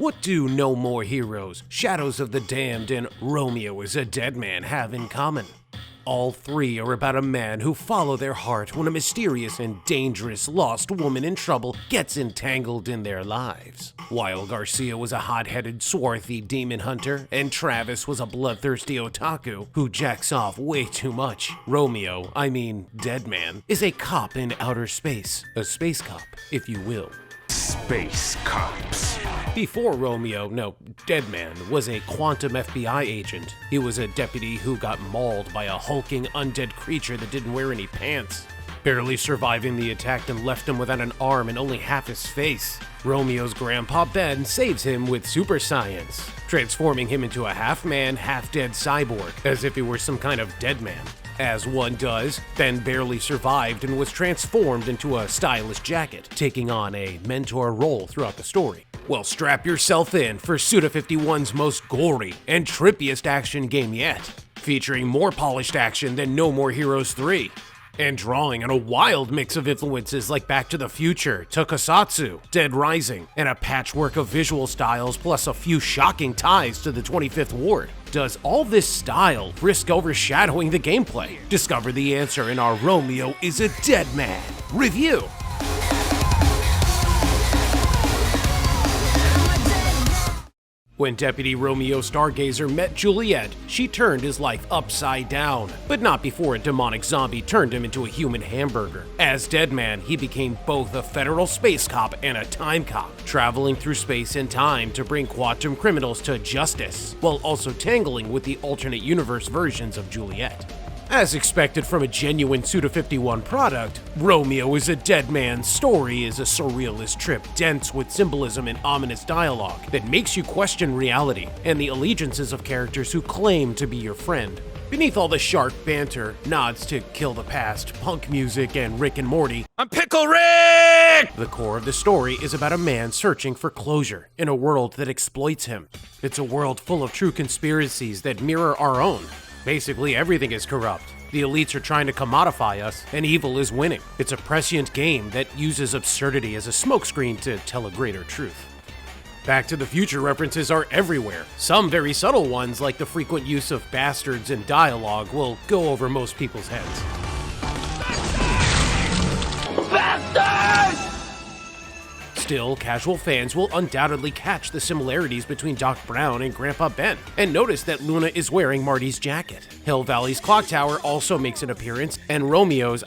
What do No More Heroes, Shadows of the Damned, and Romeo is a Dead Man have in common? All three are about a man who follow their heart when a mysterious and dangerous lost woman in trouble gets entangled in their lives. While Garcia was a hot-headed, swarthy demon hunter, and Travis was a bloodthirsty otaku who jacks off way too much, Romeo, Dead Man, is a cop in outer space. A space cop, if you will. Space cops. Before Romeo, Dead Man, was a quantum FBI agent. He was a deputy who got mauled by a hulking undead creature that didn't wear any pants. Barely surviving the attack and left him without an arm and only half his face. Romeo's grandpa Ben saves him with super science, transforming him into a half-man, half-dead cyborg, as if he were some kind of dead man. As one does, Ben barely survived and was transformed into a stylish jacket, taking on a mentor role throughout the story. Well, strap yourself in for Suda51's most gory and trippiest action game yet, featuring more polished action than No More Heroes 3, and drawing on a wild mix of influences like Back to the Future, Tokusatsu, Dead Rising, and a patchwork of visual styles plus a few shocking ties to the 25th Ward. Does all this style risk overshadowing the gameplay? Discover the answer in our Romeo is a Dead Man review. When Deputy Romeo Stargazer met Juliet, she turned his life upside down, but not before a demonic zombie turned him into a human hamburger. As Dead Man, he became both a federal space cop and a time cop, traveling through space and time to bring quantum criminals to justice, while also tangling with the alternate universe versions of Juliet. As expected from a genuine Suda51 product, Romeo is a Dead Man's story is a surrealist trip dense with symbolism and ominous dialogue that makes you question reality and the allegiances of characters who claim to be your friend. Beneath all the sharp banter, nods to Kill the Past, punk music, and Rick and Morty, I'm Pickle Rick! The core of the story is about a man searching for closure in a world that exploits him. It's a world full of true conspiracies that mirror our own. Basically, everything is corrupt. The elites are trying to commodify us, and evil is winning. It's a prescient game that uses absurdity as a smokescreen to tell a greater truth. Back to the Future references are everywhere. Some very subtle ones, like the frequent use of bastards in dialogue, will go over most people's heads. Bastards! Still, casual fans will undoubtedly catch the similarities between Doc Brown and Grandpa Ben, and notice that Luna is wearing Marty's jacket. Hill Valley's clock tower also makes an appearance, and Romeo's,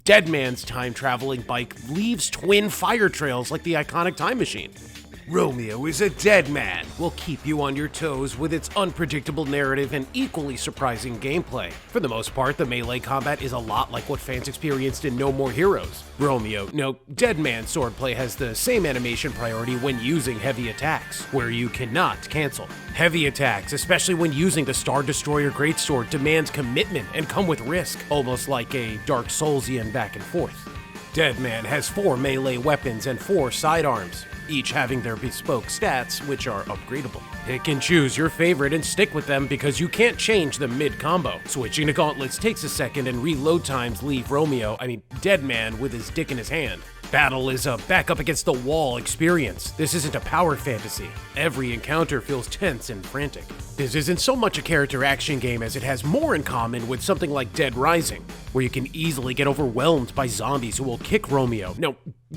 Dead Man's time-traveling bike leaves twin fire trails like the iconic Time Machine. Romeo is a Dead Man will keep you on your toes with its unpredictable narrative and equally surprising gameplay. For the most part, the melee combat is a lot like what fans experienced in No More Heroes. Dead Man swordplay has the same animation priority when using heavy attacks, where you cannot cancel. Heavy attacks, especially when using the Star Destroyer Greatsword, demand commitment and come with risk, almost like a Dark Soulsian back and forth. Dead Man has 4 melee weapons and 4 sidearms, each having their bespoke stats, which are upgradable. Pick and choose your favorite and stick with them because you can't change them mid-combo. Switching to gauntlets takes a second and reload times leave Dead Man with his dick in his hand. Battle is a back-up-against-the-wall experience. This isn't a power fantasy. Every encounter feels tense and frantic. This isn't so much a character action game as it has more in common with something like Dead Rising, where you can easily get overwhelmed by zombies who will kick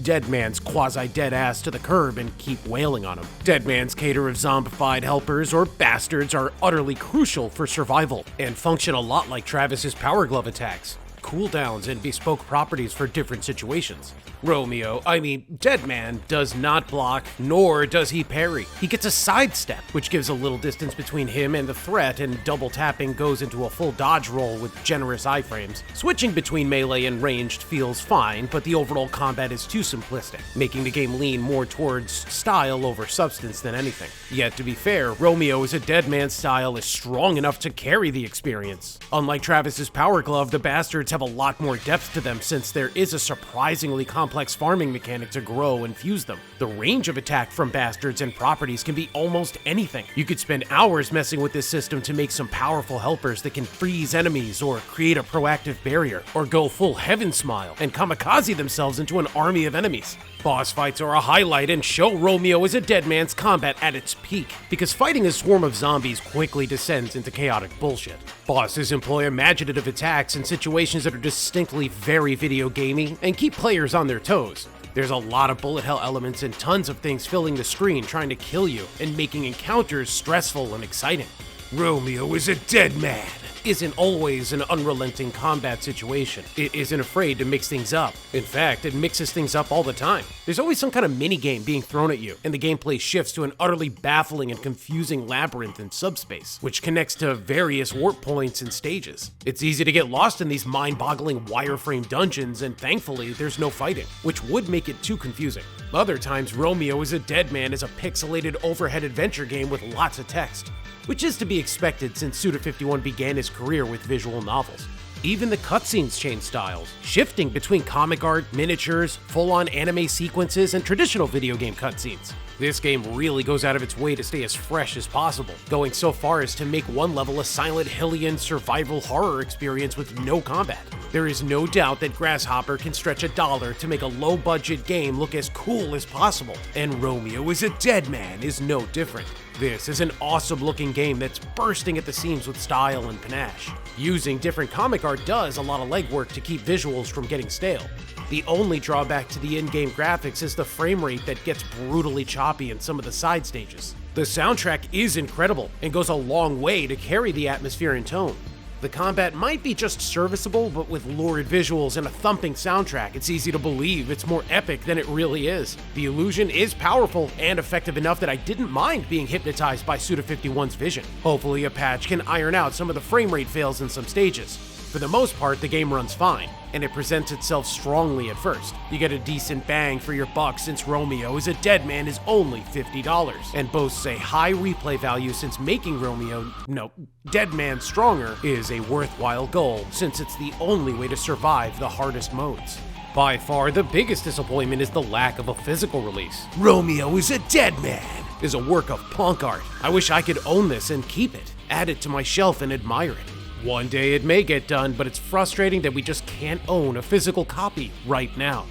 Dead Man's quasi-dead ass to the curb and keep wailing on him. Dead Man's cater of zombified helpers or bastards are utterly crucial for survival and function a lot like Travis's Power Glove attacks. Cooldowns and bespoke properties for different situations. Dead Man does not block, nor does he parry. He gets a sidestep, which gives a little distance between him and the threat, and double tapping goes into a full dodge roll with generous iframes. Switching between melee and ranged feels fine, but the overall combat is too simplistic, making the game lean more towards style over substance than anything. Yet, to be fair, Romeo is a Dead Man's style is strong enough to carry the experience. Unlike Travis's Power Glove, the bastards have a lot more depth to them since there is a surprisingly complex farming mechanic to grow and fuse them. The range of attack from bastards and properties can be almost anything. You could spend hours messing with this system to make some powerful helpers that can freeze enemies or create a proactive barrier, or go full Heaven Smile and kamikaze themselves into an army of enemies. Boss fights are a highlight and show Romeo as a dead man's combat at its peak, because fighting a swarm of zombies quickly descends into chaotic bullshit. Bosses employ imaginative attacks in situations that are distinctly very video gamey and keep players on their toes. There's a lot of bullet hell elements and tons of things filling the screen trying to kill you and making encounters stressful and exciting. Romeo is a dead man isn't always an unrelenting combat situation. It isn't afraid to mix things up. In fact, it mixes things up all the time. There's always some kind of mini-game being thrown at you, and the gameplay shifts to an utterly baffling and confusing labyrinth in subspace, which connects to various warp points and stages. It's easy to get lost in these mind-boggling wireframe dungeons, and thankfully, there's no fighting, which would make it too confusing. Other times, Romeo is a Dead Man is a pixelated overhead adventure game with lots of text, which is to be expected since Suda51 began his career with visual novels. Even the cutscenes change styles, shifting between comic art, miniatures, full-on anime sequences, and traditional video game cutscenes. This game really goes out of its way to stay as fresh as possible, going so far as to make one level a Silent Hillian survival horror experience with no combat. There is no doubt that Grasshopper can stretch $1 to make a low-budget game look as cool as possible, and Romeo is a Dead Man is no different. This is an awesome-looking game that's bursting at the seams with style and panache. Using different comic art does a lot of legwork to keep visuals from getting stale. The only drawback to the in-game graphics is the frame rate that gets brutally choppy in some of the side stages. The soundtrack is incredible and goes a long way to carry the atmosphere and tone. The combat might be just serviceable, but with lurid visuals and a thumping soundtrack, it's easy to believe it's more epic than it really is. The illusion is powerful and effective enough that I didn't mind being hypnotized by Suda51's vision. Hopefully a patch can iron out some of the frame rate fails in some stages. For the most part, the game runs fine, and it presents itself strongly at first. You get a decent bang for your buck since Romeo is a Dead Man is only $50, and boasts a high replay value since making Dead Man stronger is a worthwhile goal since it's the only way to survive the hardest modes. By far, the biggest disappointment is the lack of a physical release. Romeo is a Dead Man is a work of punk art. I wish I could own this and keep it, add it to my shelf and admire it. One day it may get done, but it's frustrating that we just can't own a physical copy right now.